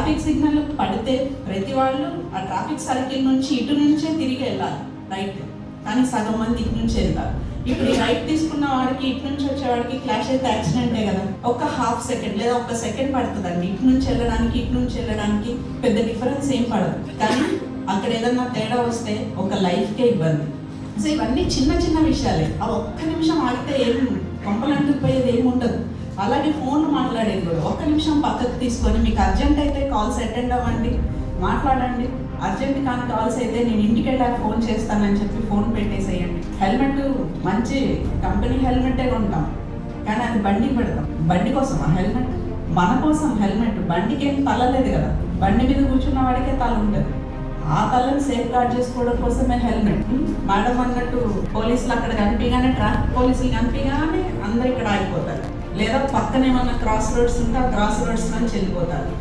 Traffic signal పడితే ప్రతి వాళ్ళు ఆ ట్రాఫిక్ సర్కిల్ నుంచి ఇటు నుంచే తిరిగి వెళ్ళాలి రైట్, కానీ సగం మంది ఇటు నుంచి వెళ్తారు. ఇప్పుడు ఈ రైట్ తీసుకున్న వాడికి ఇటు నుంచి వచ్చేవాడికి క్లాష్ అయితే యాక్సిడెంటే కదా. ఒక హాఫ్ సెకండ్ లేదా ఒక సెకండ్ పడుతుందండి ఇటు నుంచి వెళ్ళడానికి పెద్ద డిఫరెన్స్ ఏం పడదు, కానీ అక్కడ ఏదన్నా తేడా వస్తే ఒక లైఫ్కే ఇబ్బంది. సో ఇవన్నీ చిన్న చిన్న విషయాలే, ఆ ఒక్క నిమిషం ఆగితే ఏం కొంపలంటుకు పోయేది ఏమి ఉండదు. అలాగే ఫోన్ మాట్లాడేది కూడా ఒక్క నిమిషం పక్కకు తీసుకొని మీకు అర్జెంట్ అయితే కాల్స్ అటెండ్ అవ్వండి, మాట్లాడండి. అర్జెంట్ కాని కాల్స్ అయితే నేను ఇంటికి వెళ్ళాక ఫోన్ చేస్తానని చెప్పి ఫోన్ పెట్టేసేయండి. హెల్మెట్ మంచి కంపెనీ హెల్మెటే కొంటాం, కానీ అది బండికి పెడతాం. బండి కోసం ఆ హెల్మెట్, మన కోసం హెల్మెట్. బండికి ఏం తల లేదు కదా, బండి మీద కూర్చున్న వాడికే తల ఉంటుంది. ఆ తలని సేఫ్ గార్డ్ చేసుకోవడం కోసమే హెల్మెట్. మేడం అన్నట్టు పోలీసులు అక్కడ కనిపించగానే, ట్రాఫిక్ పోలీసులు కనిపించగానే అందరు ఇక్కడ ఆగిపోతారు, లేదా పక్కన ఏమన్నా క్రాస్ రోడ్స్ ఉంటే ఆ క్రాస్ రోడ్స్ నుంచి వెళ్ళిపోతారు.